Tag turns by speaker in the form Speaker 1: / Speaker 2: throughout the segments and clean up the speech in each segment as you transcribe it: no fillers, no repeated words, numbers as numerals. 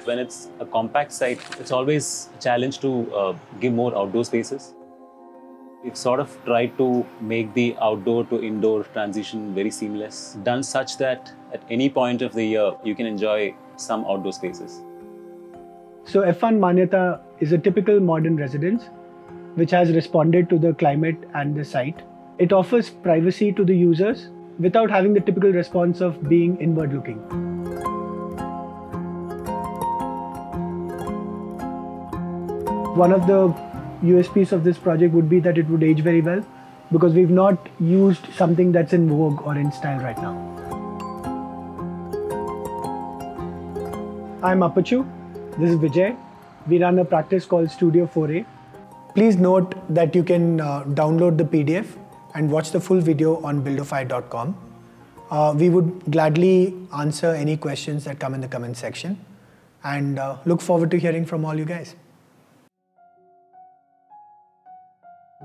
Speaker 1: when it's a compact site, it's always a challenge to give more outdoor spaces. We've sort of tried to make the outdoor to indoor transition very seamless, done such that at any point of the year, you can enjoy some outdoor spaces.
Speaker 2: So F1 Manyata is a typical modern residence which has responded to the climate and the site. It offers privacy to the users without having the typical response of being inward looking. One of the USPs of this project would be that it would age very well because we've not used something that's in vogue or in style right now. I'm Appachu. This is Vijay. We run a practice called Studio 4A. Please note that you can download the PDF and watch the full video on buildify.com. We would gladly answer any questions that come in the comment section and look forward to hearing from all you guys.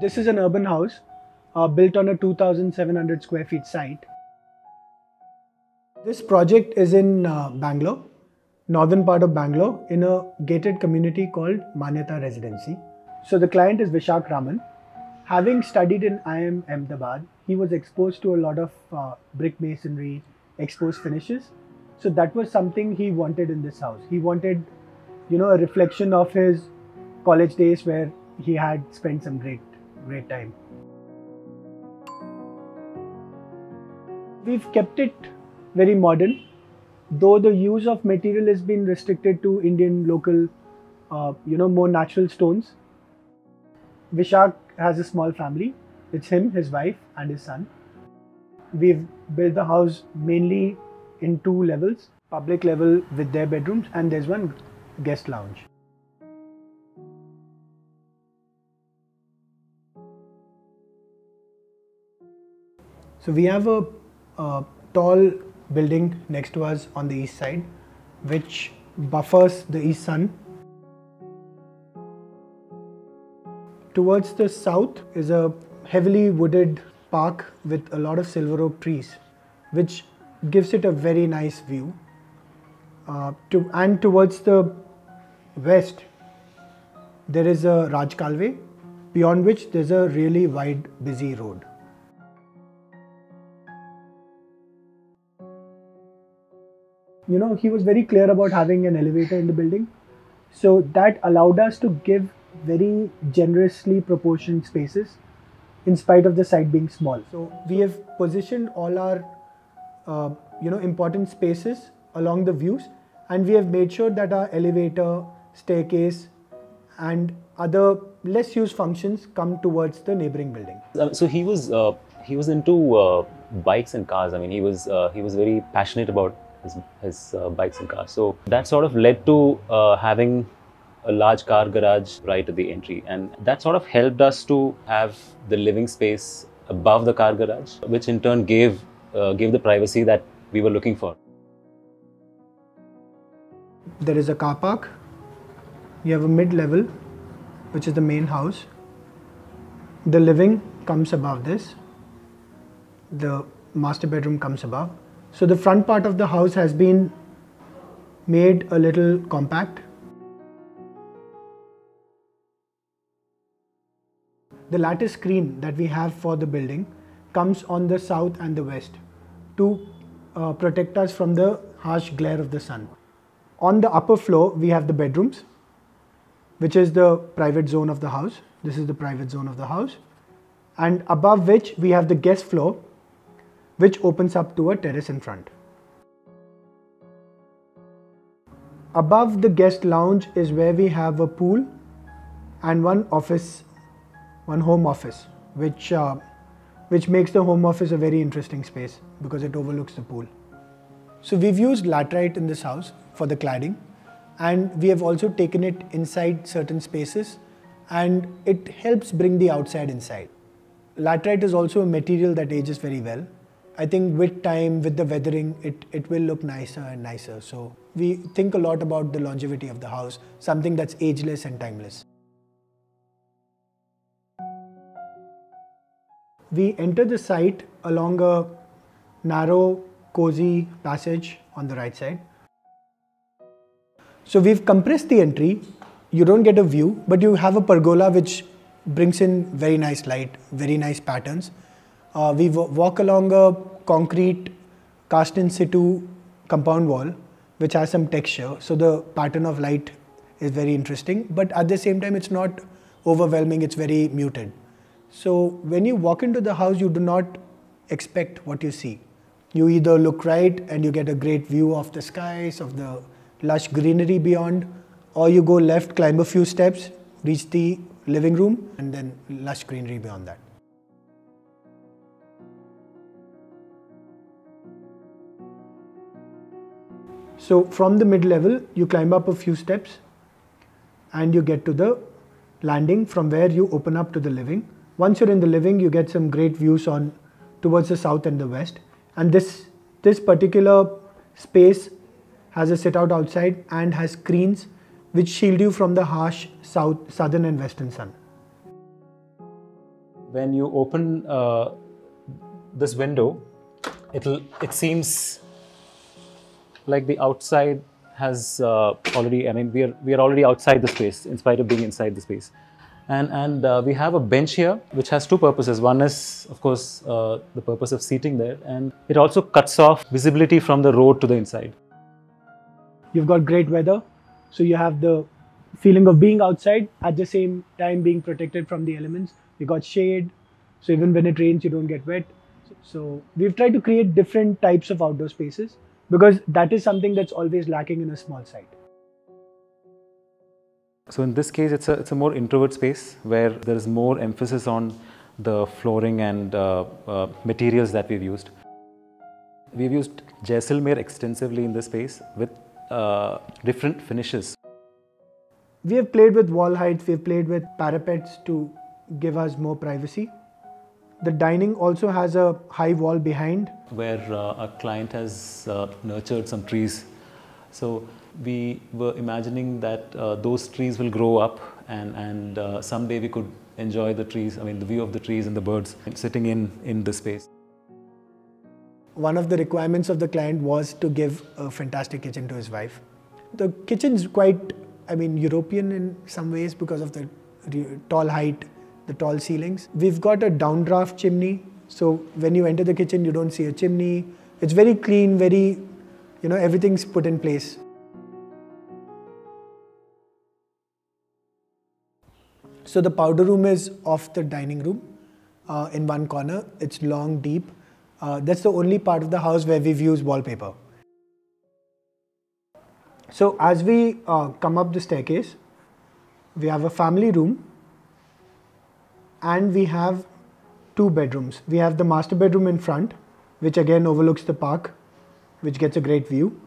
Speaker 2: This is an urban house built on a 2,700 square feet site. This project is in Bangalore, northern part of Bangalore, in a gated community called Manyata Residency. So the client is Vishak Raman. Having studied in IIM Ahmedabad, he was exposed to a lot of brick masonry, exposed finishes. So that was something he wanted in this house. He wanted, a reflection of his college days where he had spent some great time. We've kept it very modern, though the use of material has been restricted to Indian local, more natural stones. Vishak has a small family. It's him, his wife, and his son. We've built the house mainly in 2 levels, public level with their bedrooms, and there's one guest lounge. So we have a tall building next to us on the east side, which buffers the east sun. Towards the south is a heavily wooded park with a lot of silver oak trees, which gives it a very nice view. And towards the west, there is a Raj Kalve, beyond which there's a really wide, busy road. He was very clear about having an elevator in the building. So that allowed us to give very generously proportioned spaces in spite of the site being small. So we have positioned all our important spaces along the views, and we have made sure that our elevator, staircase and other less used functions come towards the neighboring building.
Speaker 1: So he was into bikes and cars. I mean, he was very passionate about his bikes and cars. So that sort of led to having a large car garage right at the entry, and that sort of helped us to have the living space above the car garage, which in turn gave the privacy that we were looking for.
Speaker 2: There is a car park. You have a mid-level, which is the main house. The living comes above this. The master bedroom comes above. So the front part of the house has been made a little compact. The lattice screen that we have for the building comes on the south and the west to protect us from the harsh glare of the sun. On the upper floor, we have the bedrooms, which is the private zone of the house. This is the private zone of the house. And above which we have the guest floor, which opens up to a terrace in front. Above the guest lounge is where we have a pool and one home office, which makes the home office a very interesting space because it overlooks the pool. So we've used laterite in this house for the cladding, and we have also taken it inside certain spaces, and it helps bring the outside inside. Laterite is also a material that ages very well. I think with time, with the weathering, it will look nicer and nicer. So we think a lot about the longevity of the house, something that's ageless and timeless. We enter the site along a narrow, cozy passage on the right side. So we've compressed the entry. You don't get a view, but you have a pergola which brings in very nice light, very nice patterns. We walk along a concrete cast in situ compound wall which has some texture. So the pattern of light is very interesting, but at the same time it's not overwhelming, it's very muted. So when you walk into the house, you do not expect what you see. You either look right and you get a great view of the skies, of the lush greenery beyond, or you go left, climb a few steps, reach the living room, and then lush greenery beyond that. So from the mid-level, you climb up a few steps and you get to the landing from where you open up to the living. Once you're in the living, you get some great views on towards the south and the west. And this particular space has a sit out outside and has screens which shield you from the harsh southern and western sun.
Speaker 1: When you open this window, it seems like the outside has already, I mean, we are already outside the space in spite of being inside the space. And we have a bench here which has two purposes. One is, of course, the purpose of seating there, and it also cuts off visibility from the road to the inside.
Speaker 2: You've got great weather, so you have the feeling of being outside, at the same time being protected from the elements. You got shade, so even when it rains, you don't get wet. So we've tried to create different types of outdoor spaces, because that is something that's always lacking in a small site.
Speaker 1: So in this case, it's a more introvert space where there is more emphasis on the flooring and materials that we've used. We've used Jaisalmer extensively in this space with different finishes.
Speaker 2: We have played with wall heights, we've played with parapets to give us more privacy. The dining also has a high wall behind,
Speaker 1: where our client has nurtured some trees. So we were imagining that those trees will grow up and someday we could enjoy the trees, I mean the view of the trees and the birds sitting in this space.
Speaker 2: One of the requirements of the client was to give a fantastic kitchen to his wife. The kitchen's quite, I mean, European in some ways because of the tall height, the tall ceilings. We've got a downdraft chimney, so when you enter the kitchen, you don't see a chimney. It's very clean, very, everything's put in place. So the powder room is off the dining room in one corner. It's long, deep. That's the only part of the house where we've used wallpaper. So as we come up the staircase, we have a family room and we have two bedrooms. We have the master bedroom in front, which again overlooks the park, which gets a great view.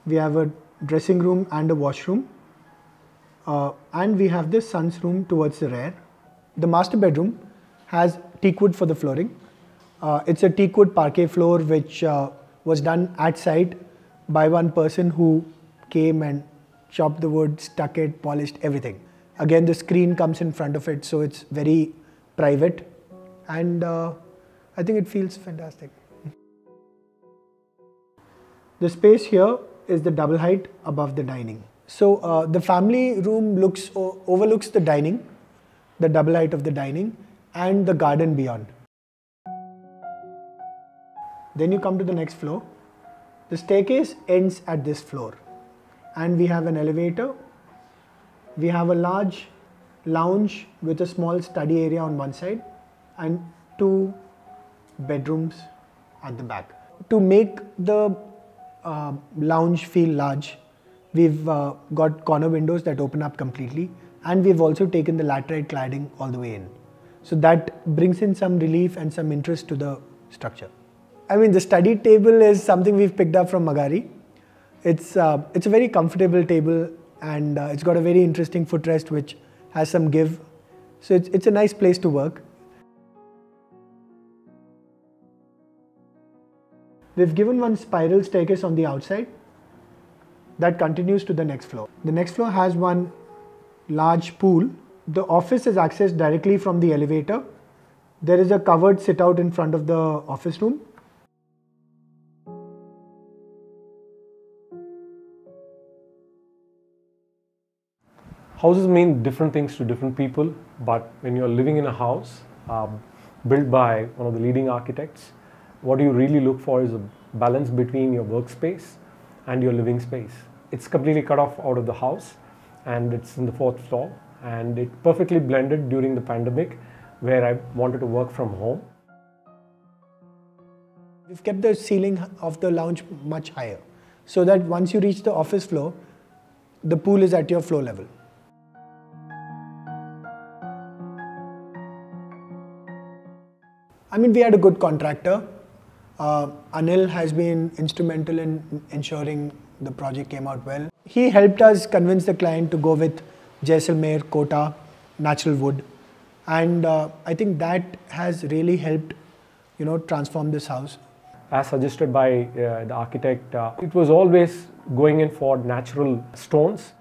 Speaker 2: We have a dressing room and a washroom. And we have the son's room towards the rear. The master bedroom has teak wood for the flooring. It's a teak wood parquet floor which was done at site by one person who came and chopped the wood, stuck it, polished everything. Again, the screen comes in front of it, so it's very private, and I think it feels fantastic. The space here is the double height above the dining. So the family room overlooks the dining, the double height of the dining, and the garden beyond. Then you come to the next floor. The staircase ends at this floor, and we have an elevator. We have a large lounge with a small study area on one side and two bedrooms at the back. To make the lounge feel large, we've got corner windows that open up completely, and we've also taken the laterite cladding all the way in. So that brings in some relief and some interest to the structure. I mean, the study table is something we've picked up from Magari. It's a very comfortable table, and it's got a very interesting footrest which has some give. So it's a nice place to work. We've given one spiral staircase on the outside that continues to the next floor. The next floor has one large pool. The office is accessed directly from the elevator. There is a covered sit out in front of the office room.
Speaker 3: Houses mean different things to different people, but when you're living in a house built by one of the leading architects, what you really look for is a balance between your workspace and your living space. It's completely cut off out of the house, and it's in the 4th floor, and it perfectly blended during the pandemic where I wanted to work from home.
Speaker 2: We've kept the ceiling of the lounge much higher so that once you reach the office floor, the pool is at your floor level. I mean, we had a good contractor. Anil has been instrumental in ensuring the project came out well. He helped us convince the client to go with Jaisalmer, Kota, natural wood. And I think that has really helped, transform this house.
Speaker 3: As suggested by the architect, it was always going in for natural stones.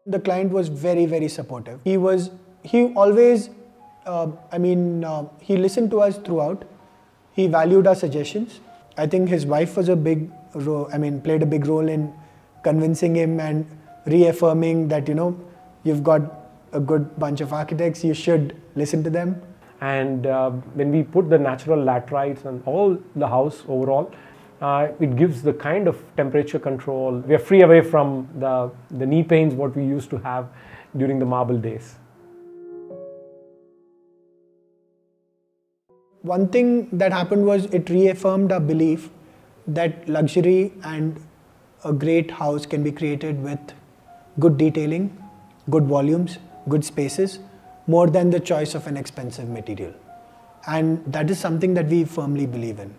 Speaker 2: The client was very, very supportive. He always, he listened to us throughout. He valued our suggestions. I think his wife was played a big role in convincing him and reaffirming that, you've got a good bunch of architects, you should listen to them.
Speaker 3: And when we put the natural laterites and all the house overall, it gives the kind of temperature control. We are free away from the knee pains what we used to have during the marble days.
Speaker 2: One thing that happened was it reaffirmed our belief that luxury and a great house can be created with good detailing, good volumes, good spaces, more than the choice of an expensive material. And that is something that we firmly believe in.